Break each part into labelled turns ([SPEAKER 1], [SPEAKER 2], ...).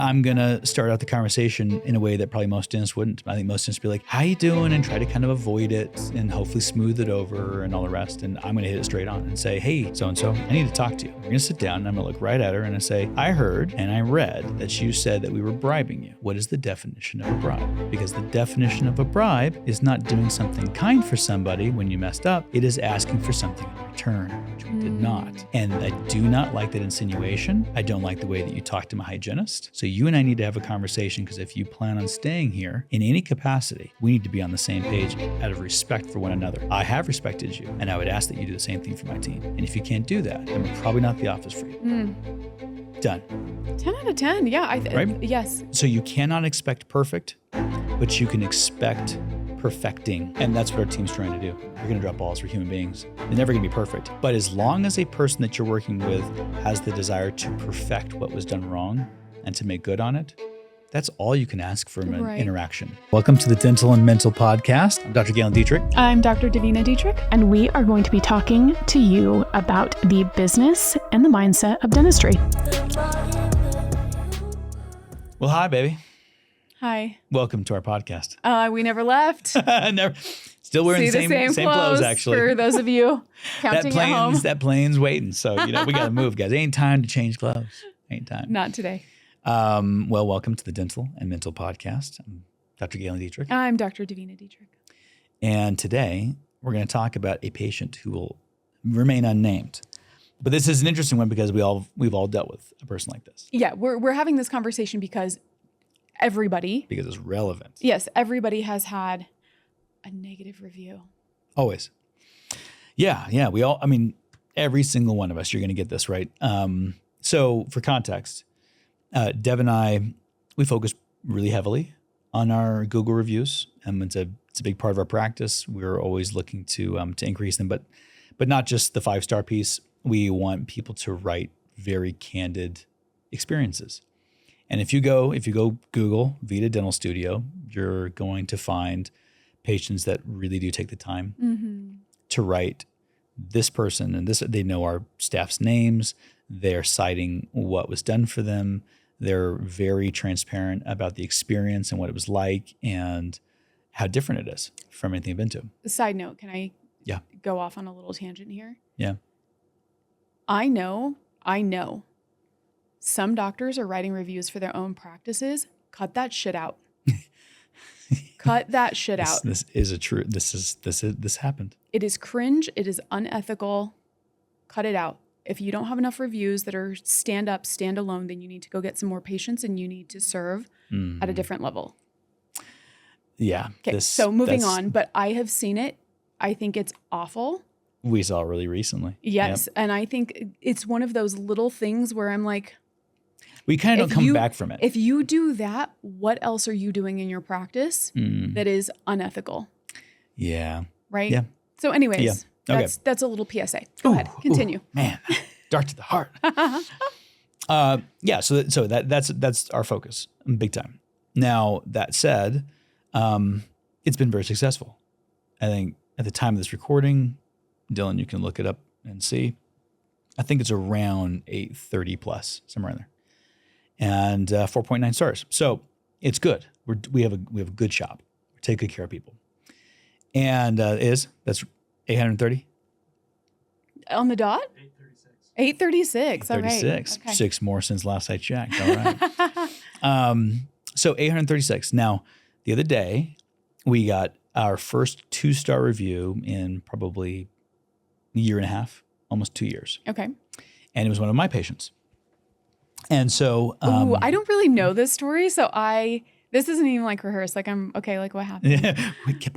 [SPEAKER 1] I'm going to start out the conversation in a way that probably most dentists wouldn't. I think most dentists be like, how you doing? And try to kind of avoid it and hopefully smooth it over and all the rest. And I'm going to hit it straight on and say, hey, so-and-so, I need to talk to you. We're going to sit down and I'm going to look right at her and I say, I heard and I read that you said that we were bribing you. What is the definition of a bribe? Because the definition of a bribe is not doing something kind for somebody when you messed up. It is asking for something in return, which we did not. And I do not like that insinuation. I don't like the way that you talk to my hygienist. So you and I need to have a conversation, because if you plan on staying here in any capacity, we need to be on the same page out of respect for one another. I have respected you, and I would ask that you do the same thing for my team. And if you can't do that, then we're probably not the office for you. Done.
[SPEAKER 2] 10 out of 10. Yeah.
[SPEAKER 1] Right?
[SPEAKER 2] Yes.
[SPEAKER 1] So you cannot expect perfect, but you can expect perfecting. And that's what our team's trying to do. You're going to drop balls for human beings. They're never going to be perfect. But as long as a person that you're working with has the desire to perfect what was done wrong and to make good on it, that's all you can ask from an interaction. Welcome to the Dental and Mental Podcast. I'm Dr. Galen Detrik.
[SPEAKER 2] I'm Dr. Davina Detrik.
[SPEAKER 3] And we are going to be talking to you about the business and the mindset of dentistry.
[SPEAKER 1] Well, hi, baby.
[SPEAKER 2] Hi.
[SPEAKER 1] Welcome to our podcast.
[SPEAKER 2] We never left.
[SPEAKER 1] Never. Still wearing the same clothes, actually.
[SPEAKER 2] For those of you counting at home.
[SPEAKER 1] That plane's waiting. So, we got to move, guys. Ain't time to change clothes. Ain't time.
[SPEAKER 2] Not today.
[SPEAKER 1] Well, welcome to the Dental and Mental Podcast. I'm Dr. Galen Detrik.
[SPEAKER 2] I'm Dr. Davina Detrik.
[SPEAKER 1] And today we're going to talk about a patient who will remain unnamed. But this is an interesting one because we've all dealt with a person like this.
[SPEAKER 2] Yeah, we're having this conversation because
[SPEAKER 1] it's relevant.
[SPEAKER 2] Yes, everybody has had a negative review.
[SPEAKER 1] Always. Yeah. Every single one of us, you're going to get this, right? So for context, Dev and I, we focus really heavily on our Google reviews. It's a big part of our practice. We're always looking to increase them, but not just the 5-star piece. We want people to write very candid experiences. And if you go Google Vita Dental Studio, you're going to find patients that really do take the time to write this person and this. They know our staff's names. They're citing what was done for them. They're very transparent about the experience and what it was like and how different it is from anything I've been to.
[SPEAKER 2] Side note, can I go off on a little tangent here?
[SPEAKER 1] Yeah.
[SPEAKER 2] I know some doctors are writing reviews for their own practices. Cut that shit out. Cut that shit out.
[SPEAKER 1] This is a true. This happened.
[SPEAKER 2] It is cringe. It is unethical. Cut it out. If you don't have enough reviews that are stand up, stand alone, then you need to go get some more patients and you need to serve at a different level.
[SPEAKER 1] Yeah.
[SPEAKER 2] Okay. So moving on, but I have seen it. I think it's awful.
[SPEAKER 1] We saw it really recently.
[SPEAKER 2] Yes. Yep. And I think it's one of those little things where I'm like,
[SPEAKER 1] we kind of don't come back from it.
[SPEAKER 2] If you do that, what else are you doing in your practice that is unethical?
[SPEAKER 1] Yeah.
[SPEAKER 2] Right?
[SPEAKER 1] Yeah.
[SPEAKER 2] So anyways, that's a little PSA. Go ahead. Continue.
[SPEAKER 1] Ooh, man, dark to the heart. So that's our focus, big time. Now, that said, it's been very successful. I think at the time of this recording, Dylan, you can look it up and see. I think it's around 830 plus, somewhere in there. And 4.9 stars. So it's good. We have a good shop. We take good care of people. And that's 830?
[SPEAKER 2] On the dot? 836. All right.
[SPEAKER 1] 836. Okay. 6 more since last I checked. All right. So 836. Now, the other day, we got our first 2-star review in probably a year and a half, almost 2 years.
[SPEAKER 2] Okay.
[SPEAKER 1] And it was one of my patients. And so,
[SPEAKER 2] I don't really know this story. So this isn't even like rehearsed. Like I'm okay. Like what happened?
[SPEAKER 1] Yeah.
[SPEAKER 2] I like the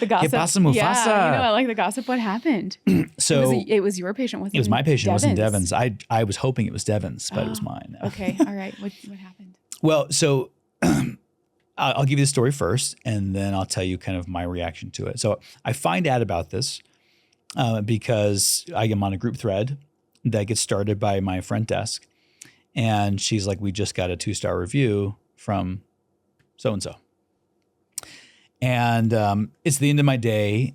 [SPEAKER 2] gossip.
[SPEAKER 1] Yeah,
[SPEAKER 2] I like the gossip. What happened?
[SPEAKER 1] So
[SPEAKER 2] it was your patient.
[SPEAKER 1] It was my patient. It wasn't Devin's. I was hoping it was Devin's, but it was mine.
[SPEAKER 2] Okay. All right. What happened?
[SPEAKER 1] Well, so I'll give you the story first, and then I'll tell you kind of my reaction to it. So I find out about this because I am on a group thread that gets started by my front desk. And she's like, we just got a 2-star review from so-and-so. And it's the end of my day.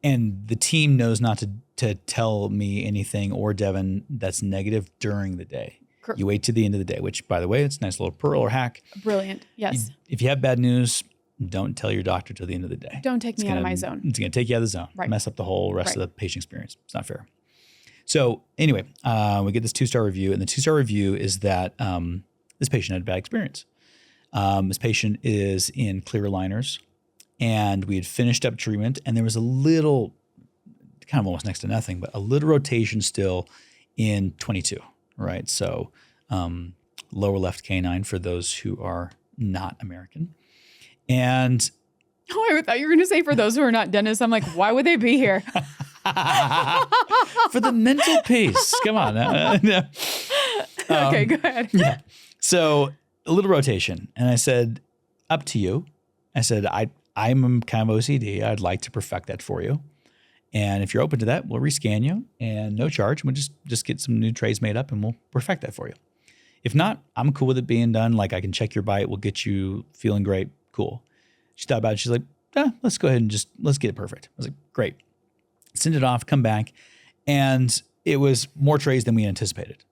[SPEAKER 1] And the team knows not to tell me anything or Devin that's negative during the day. You wait to the end of the day, which, by the way, it's a nice little pearl or hack.
[SPEAKER 2] Brilliant. Yes.
[SPEAKER 1] If you have bad news, don't tell your doctor till the end of the day.
[SPEAKER 2] Don't take me out of my zone.
[SPEAKER 1] It's going to take you out of the zone.
[SPEAKER 2] Right.
[SPEAKER 1] Mess up the whole rest of the patient experience. It's not fair. So anyway, we get this 2-star review, and the 2-star review is that this patient had a bad experience. This patient is in clear aligners, and we had finished up treatment, and there was a little, kind of almost next to nothing, but a little rotation still in 22, right? So lower left canine for those who are not American. And
[SPEAKER 2] I thought you were going to say for those who are not dentists. I'm like, why would they be here?
[SPEAKER 1] for the mental peace. Come on.
[SPEAKER 2] Okay, go ahead.
[SPEAKER 1] Yeah. So a little rotation. And I said, up to you. I said, I'm kind of OCD. I'd like to perfect that for you. And if you're open to that, we'll rescan you and no charge. We'll just get some new trays made up and we'll perfect that for you. If not, I'm cool with it being done. Like I can check your bite. We'll get you feeling great. Cool. She thought about it. She's like, let's go ahead and let's get it perfect. I was like, great. Send it off, come back. And it was more trays than we anticipated.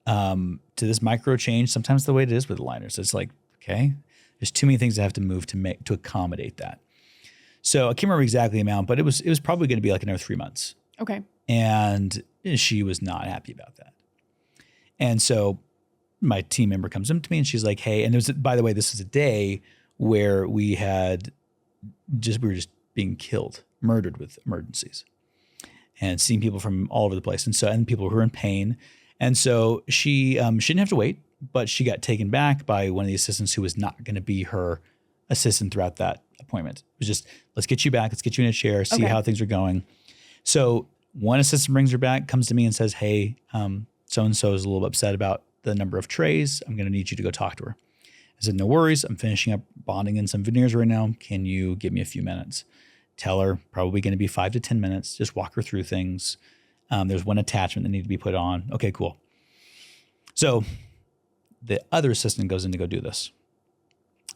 [SPEAKER 1] To this micro change, sometimes the way it is with aligners, it's like, okay, there's too many things that have to move to accommodate that. So I can't remember exactly the amount, but it was probably going to be like another 3 months.
[SPEAKER 2] Okay.
[SPEAKER 1] And she was not happy about that. And so my team member comes up to me and she's like, hey, and it was, by the way, this is a day where we were just being murdered with emergencies and seeing people from all over the place. And people who are in pain. And so she didn't have to wait, but she got taken back by one of the assistants who was not going to be her assistant throughout that appointment. It was just, let's get you back. Let's get you in a chair, see how things are going. So one assistant brings her back, comes to me and says, hey, so-and-so is a little upset about the number of trays. I'm going to need you to go talk to her. I said, no worries. I'm finishing up bonding in some veneers right now. Can you give me a few minutes? Tell her probably going to be 5 to 10 minutes. Just walk her through things. There's one attachment that needs to be put on. Okay, cool. So the other assistant goes in to go do this.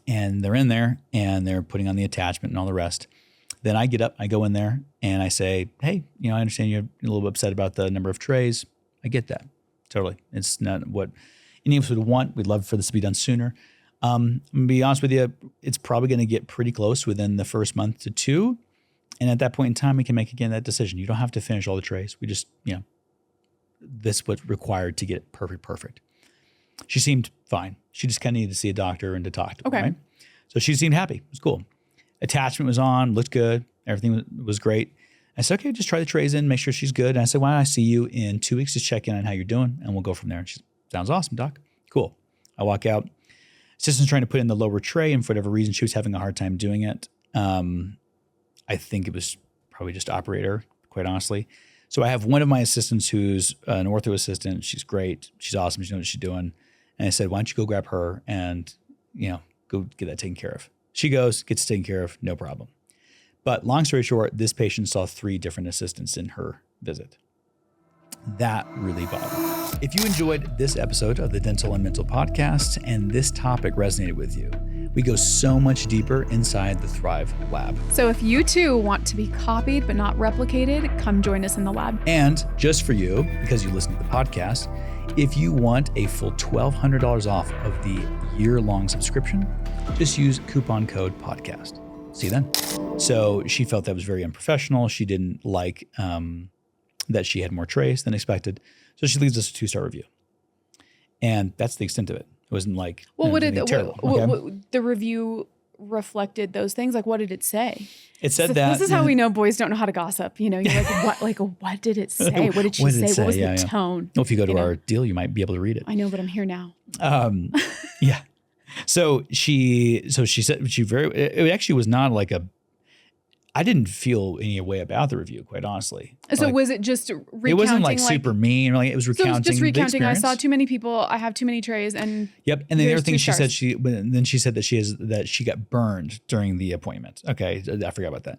[SPEAKER 1] And they're in there and they're putting on the attachment and all the rest. Then I get up, I go in there and I say, hey, I understand you're a little bit upset about the number of trays. I get that. Totally. It's not what any of us would want. We'd love for this to be done sooner. I'm going to be honest with you. It's probably going to get pretty close within the first month to 2. And at that point in time, we can make again that decision. You don't have to finish all the trays. We just, this is what's required to get it perfect. She seemed fine. She just kind of needed to see a doctor and to talk to him, right? So she seemed happy. It was cool. Attachment was on, looked good. Everything was great. I said, okay, just try the trays in, make sure she's good. And I said, why don't I see you in 2 weeks to check in on how you're doing? And we'll go from there. And she said, sounds awesome, doc. Cool. I walk out. Assistant's trying to put in the lower tray, and for whatever reason, she was having a hard time doing it. I think it was probably just operator, quite honestly. So I have one of my assistants who's an ortho assistant. She's great. She's awesome. She knows what she's doing. And I said, why don't you go grab her and, go get that taken care of. She goes, gets taken care of, no problem. But long story short, this patient saw 3 different assistants in her visit. That really bothered me. If you enjoyed this episode of the Dental and Mental Podcast and this topic resonated with you, we go so much deeper inside the Thrive Lab.
[SPEAKER 2] So if you too want to be copied but not replicated, come join us in the lab.
[SPEAKER 1] And just for you, because you listen to the podcast, if you want a full $1,200 off of the year-long subscription, just use coupon code podcast. See you then. So she felt that was very unprofessional. She didn't like that she had more trays than expected. So she leaves us a 2-star review. And that's the extent of it. It wasn't like,
[SPEAKER 2] the review reflected those things? Like, what did it say?
[SPEAKER 1] It said that.
[SPEAKER 2] This is how we know boys don't know how to gossip. You're like, what did it say? What did she say? What was the tone?
[SPEAKER 1] Well, if you go to our deal, you might be able to read it.
[SPEAKER 2] I know, but I'm here now.
[SPEAKER 1] Yeah. So she said it actually was not like I didn't feel any way about the review, quite honestly.
[SPEAKER 2] So was it just recounting?
[SPEAKER 1] It wasn't like super mean. It was recounting. So it was just recounting.
[SPEAKER 2] I saw too many people. I have too many trays, and
[SPEAKER 1] yep. And then the other thing she said, she said that she got burned during the appointment. Okay, I forgot about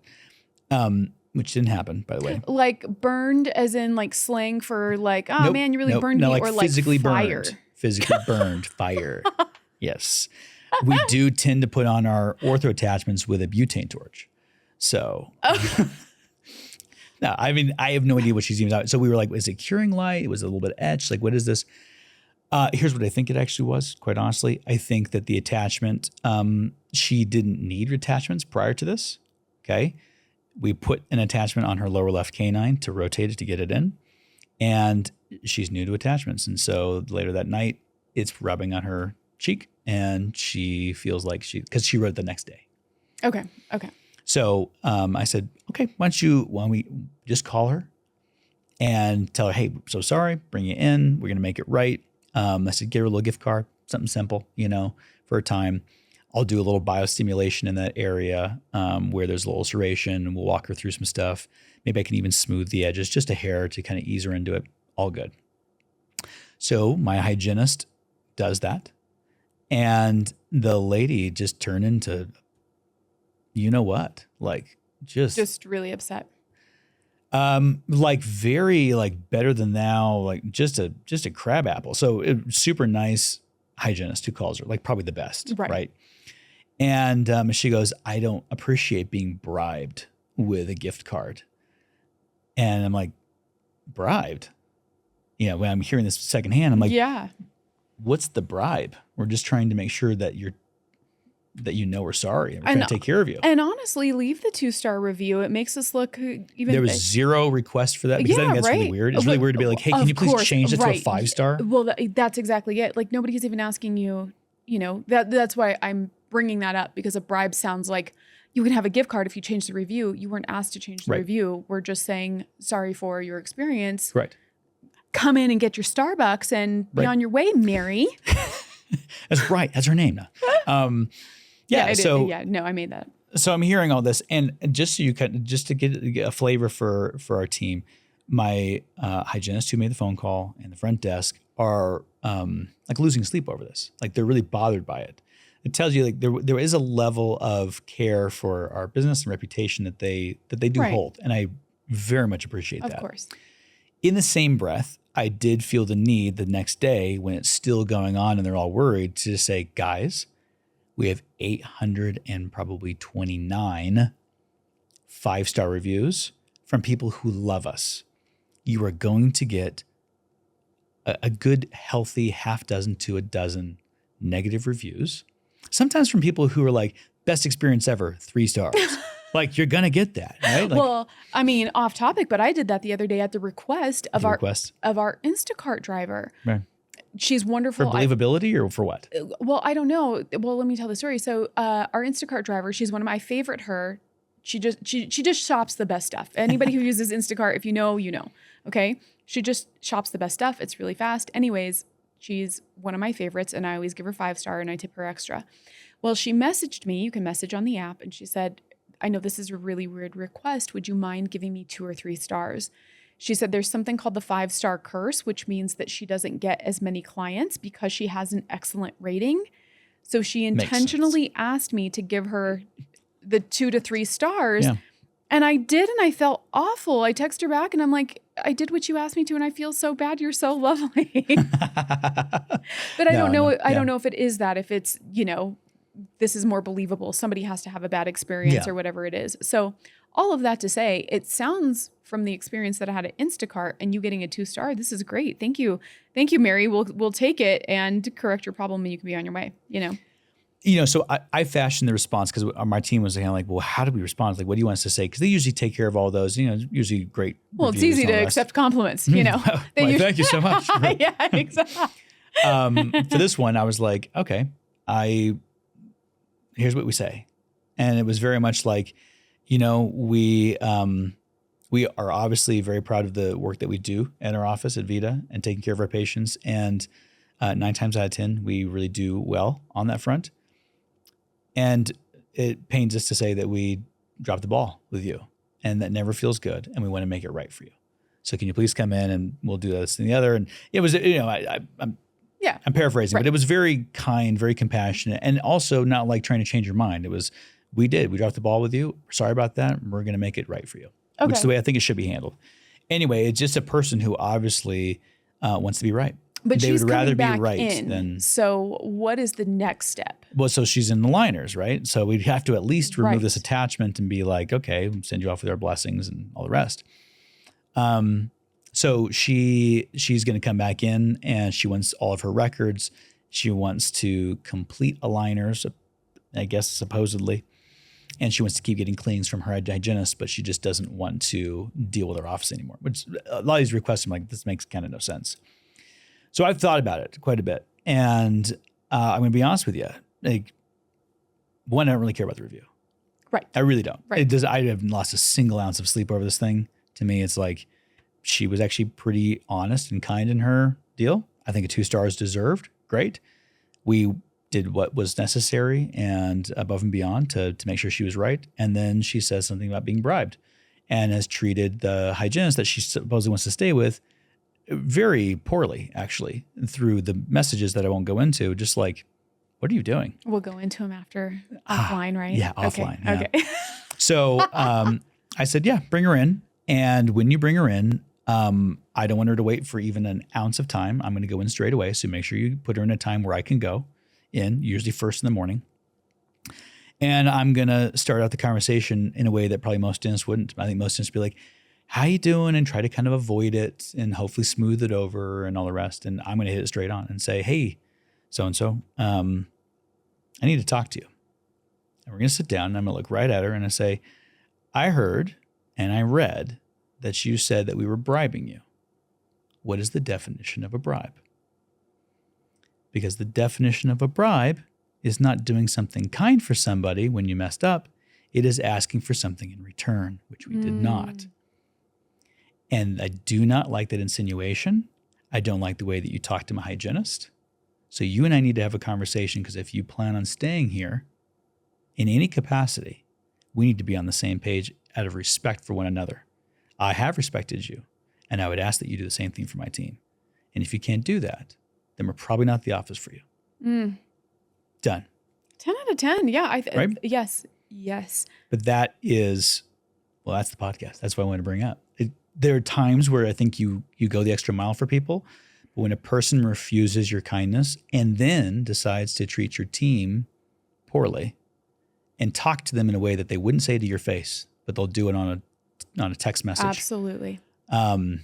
[SPEAKER 1] that. Which didn't happen, by the way.
[SPEAKER 2] Like burned, as in like slang for like, oh man, you really burned me,
[SPEAKER 1] like
[SPEAKER 2] or
[SPEAKER 1] physically
[SPEAKER 2] like fire.
[SPEAKER 1] Burned. Physically burned, fire. Yes, we do tend to put on our ortho attachments with a butane torch. So, no, I mean, I have no idea what she's even talking about. So we were like, is it curing light? Was it a little bit etched? Like, what is this? Here's what I think it actually was, quite honestly. I think that the attachment, she didn't need attachments prior to this. Okay. We put an attachment on her lower left canine to rotate it to get it in. And she's new to attachments. And so later that night, it's rubbing on her cheek and she feels like because she rode the next day.
[SPEAKER 2] Okay.
[SPEAKER 1] So I said, okay, why don't we just call her and tell her, hey, so sorry, bring you in. We're going to make it right. I said, get her a little gift card, something simple, for a time. I'll do a little biostimulation in that area where there's a little ulceration, and we'll walk her through some stuff. Maybe I can even smooth the edges, just a hair to kind of ease her into it. All good. So my hygienist does that. And the lady just turned into, like
[SPEAKER 2] just really upset.
[SPEAKER 1] Like very like better than thou, like just a crab apple. So super nice hygienist who calls her, like probably the best. Right. And she goes, I don't appreciate being bribed with a gift card. And I'm like, bribed? When I'm hearing this secondhand, I'm like,
[SPEAKER 2] yeah.
[SPEAKER 1] What's the bribe? We're just trying to make sure that we're sorry and we're trying to take care of you.
[SPEAKER 2] And honestly, leave the 2-star review. It makes us look even.
[SPEAKER 1] There was zero request for that because I think that's really weird. It's really weird to be like, hey, can you please change it to a 5-star?
[SPEAKER 2] Well, that's exactly it. Like nobody's even asking you, that's why I'm bringing that up, because a bribe sounds like you can have a gift card if you change the review. You weren't asked to change the review. We're just saying sorry for your experience.
[SPEAKER 1] Right.
[SPEAKER 2] Come in and get your Starbucks and be on your way, Mary.
[SPEAKER 1] That's right. That's her name now.
[SPEAKER 2] I made that.
[SPEAKER 1] So I'm hearing all this, and just to get a flavor for our team, my hygienist who made the phone call and the front desk are like losing sleep over this. Like they're really bothered by it. It tells you like there is a level of care for our business and reputation that they do hold, and I very much appreciate that.
[SPEAKER 2] Of course.
[SPEAKER 1] In the same breath, I did feel the need the next day when it's still going on and they're all worried to just say, guys, we have 829 5-star reviews from people who love us. You are going to get a good, healthy half dozen to a dozen negative reviews. Sometimes from people who are like, best experience ever, 3 stars. Like you're going to get that, right? Like,
[SPEAKER 2] well, I mean, off topic, but I did that the other day at the request of our Instacart driver. Right. She's wonderful.
[SPEAKER 1] For believability or for what?
[SPEAKER 2] Well, I don't know. Well, let me tell the story. So our Instacart driver, she's one of my favorite. She just shops the best stuff. Anybody who uses Instacart, if you know, you know. Okay. She just shops the best stuff. It's really fast. Anyways, she's one of my favorites and I always give her 5-star and I tip her extra. Well, she messaged me. You can message on the app. And she said, I know this is a really weird request. Would you mind giving me 2 or 3 stars? She said there's something called the 5-star curse, which means that she doesn't get as many clients because she has an excellent rating. So she intentionally asked me to give her the 2 to 3 stars. Yeah. And I did, and I felt awful. I text her back and I'm like, I did what you asked me to, and I feel so bad. You're so lovely. But I don't know. I don't know if it is that, if it's, this is more believable. Somebody has to have a bad experience or whatever it is. So all of that to say, it sounds from the experience that I had at Instacart and you getting a 2-star, this is great. Thank you. Thank you, Mary. We'll take it and correct your problem and you can be on your way,
[SPEAKER 1] So I fashioned the response because my team was kind of like, well, how do we respond? Like, what do you want us to say? Because they usually take care of all those, usually great.
[SPEAKER 2] Well, it's easy to accept compliments,
[SPEAKER 1] Thank you so much.
[SPEAKER 2] Yeah, exactly.
[SPEAKER 1] For this one, I was like, okay, here's what we say. And it was very much like, we are obviously very proud of the work that we do at our office at Vita and taking care of our patients. And 9 times out of 10, we really do well on that front. And it pains us to say that we dropped the ball with you and that never feels good. And we want to make it right for you. So can you please come in and we'll do this and the other. And it was, I'm paraphrasing, but it was very kind, very compassionate, and also not like trying to change your mind. It was, we dropped the ball with you. Sorry about that. We're going to make it right for you, which is the way I think it should be handled. Anyway, it's just a person who obviously wants to be right.
[SPEAKER 2] But
[SPEAKER 1] they
[SPEAKER 2] would
[SPEAKER 1] rather be
[SPEAKER 2] back
[SPEAKER 1] right
[SPEAKER 2] in.
[SPEAKER 1] than.
[SPEAKER 2] So what is the next step?
[SPEAKER 1] Well, so she's in the liners, right? So we'd have to at least remove this attachment and be like, okay, send you off with our blessings and all the rest. So she's going to come back in and she wants all of her records. She wants to complete aligners, I guess, supposedly. And she wants to keep getting cleanings from her hygienist, but she just doesn't want to deal with her office anymore. Which a lot of these requests, I'm like, this makes kind of no sense. So I've thought about it quite a bit. And I'm going to be honest with you. Like, one, I don't really care about the review.
[SPEAKER 2] Right.
[SPEAKER 1] I really don't.
[SPEAKER 2] Right.
[SPEAKER 1] I haven't lost a single ounce of sleep over this thing. To me, it's like she was actually pretty honest and kind in her deal. I think a 2 stars deserved. Great. We did what was necessary and above and beyond to make sure she was right. And then she says something about being bribed and has treated the hygienist that she supposedly wants to stay with very poorly, actually, through the messages that I won't go into. Just like, what are you doing?
[SPEAKER 2] We'll go into them after offline, right?
[SPEAKER 1] Yeah, offline.
[SPEAKER 2] Okay.
[SPEAKER 1] Yeah. So I said, yeah, bring her in. And when you bring her in, I don't want her to wait for even an ounce of time. I'm going to go in straight away. So make sure you put her in a time where I can go in, usually first in the morning. And I'm going to start out the conversation in a way that probably most dentists wouldn't. I think most dentists would be like, how you doing? And try to kind of avoid it and hopefully smooth it over and all the rest. And I'm going to hit it straight on and say, hey, so-and-so, I need to talk to you. And we're going to sit down and I'm going to look right at her and I say, I heard and I read that you said that we were bribing you. What is the definition of a bribe? Because the definition of a bribe is not doing something kind for somebody when you messed up. It is asking for something in return, which we did not. And I do not like that insinuation. I don't like the way that you talk to my hygienist. So you and I need to have a conversation because if you plan on staying here in any capacity, we need to be on the same page out of respect for one another. I have respected you, and I would ask that you do the same thing for my team. And if you can't do that, then we're probably not the office for you. Done.
[SPEAKER 2] 10 out of 10. Yeah.
[SPEAKER 1] Right?
[SPEAKER 2] Yes.
[SPEAKER 1] But that is, well, that's the podcast. That's what I want to bring up. There are times where I think you go the extra mile for people, but when a person refuses your kindness and then decides to treat your team poorly and talk to them in a way that they wouldn't say to your face, but they'll do it on a text message.
[SPEAKER 2] Absolutely.
[SPEAKER 1] No,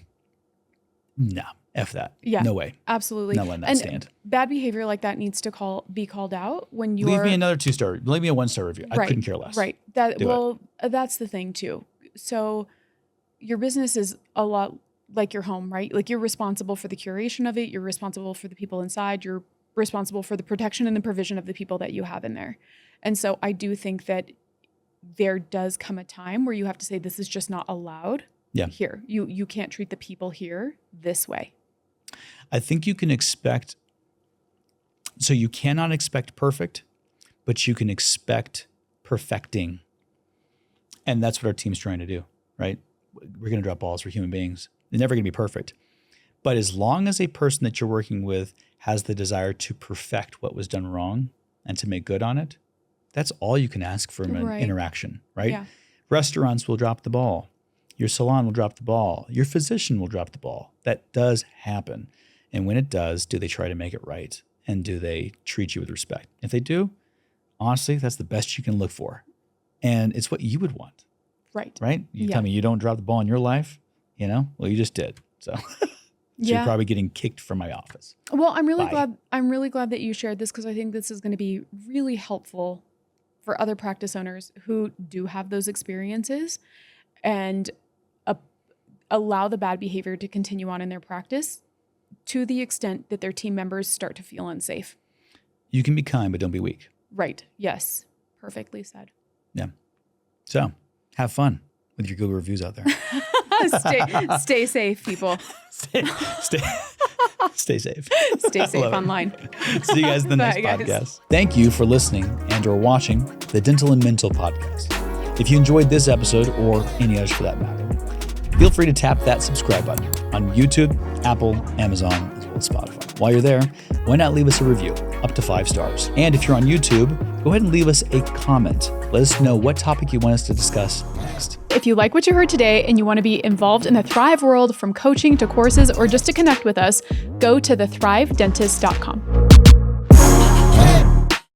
[SPEAKER 1] F that.
[SPEAKER 2] Yeah.
[SPEAKER 1] No way.
[SPEAKER 2] Absolutely.
[SPEAKER 1] Not letting that stand.
[SPEAKER 2] Bad behavior like that needs to be called out when you
[SPEAKER 1] Leave me another 2-star. Leave me a 1-star review. I couldn't care less.
[SPEAKER 2] Right. That's the thing too. So your business is a lot like your home, right? Like you're responsible for the curation of it. You're responsible for the people inside. You're responsible for the protection and the provision of the people that you have in there. And so I do think that there does come a time where you have to say, this is just not allowed here. You can't treat the people here this way.
[SPEAKER 1] I think you can expect, so you cannot expect perfect, but you can expect perfecting. And that's what our team's trying to do, right? We're going to drop balls. We're human beings. They're never going to be perfect. But as long as a person that you're working with has the desire to perfect what was done wrong and to make good on it, that's all you can ask from an interaction, right?
[SPEAKER 2] Yeah.
[SPEAKER 1] Restaurants will drop the ball. Your salon will drop the ball. Your physician will drop the ball. That does happen. And when it does, do they try to make it right? And do they treat you with respect? If they do, honestly, that's the best you can look for. And it's what you would want. Right? You tell me you don't drop the ball in your life, well, you just did. So, you're probably getting kicked from my office.
[SPEAKER 2] Well, I'm really glad that you shared this because I think this is going to be really helpful for other practice owners who do have those experiences and allow the bad behavior to continue on in their practice to the extent that their team members start to feel unsafe.
[SPEAKER 1] You can be kind, but don't be weak.
[SPEAKER 2] Right. Yes. Perfectly said.
[SPEAKER 1] Yeah. So have fun with your Google reviews out there.
[SPEAKER 2] Stay safe, people.
[SPEAKER 1] Stay safe.
[SPEAKER 2] Stay safe online.
[SPEAKER 1] See you guys in the next podcast. Thank you for listening and or watching the Dental and Mental Podcast. If you enjoyed this episode or any others for that matter, feel free to tap that subscribe button on YouTube, Apple, Amazon, as well as Spotify. While you're there, why not leave us a review up to 5 stars? And if you're on YouTube, go ahead and leave us a comment. Let us know what topic you want us to discuss next.
[SPEAKER 2] If you like what you heard today and you want to be involved in the Thrive world from coaching to courses or just to connect with us, go to thethrivedentist.com.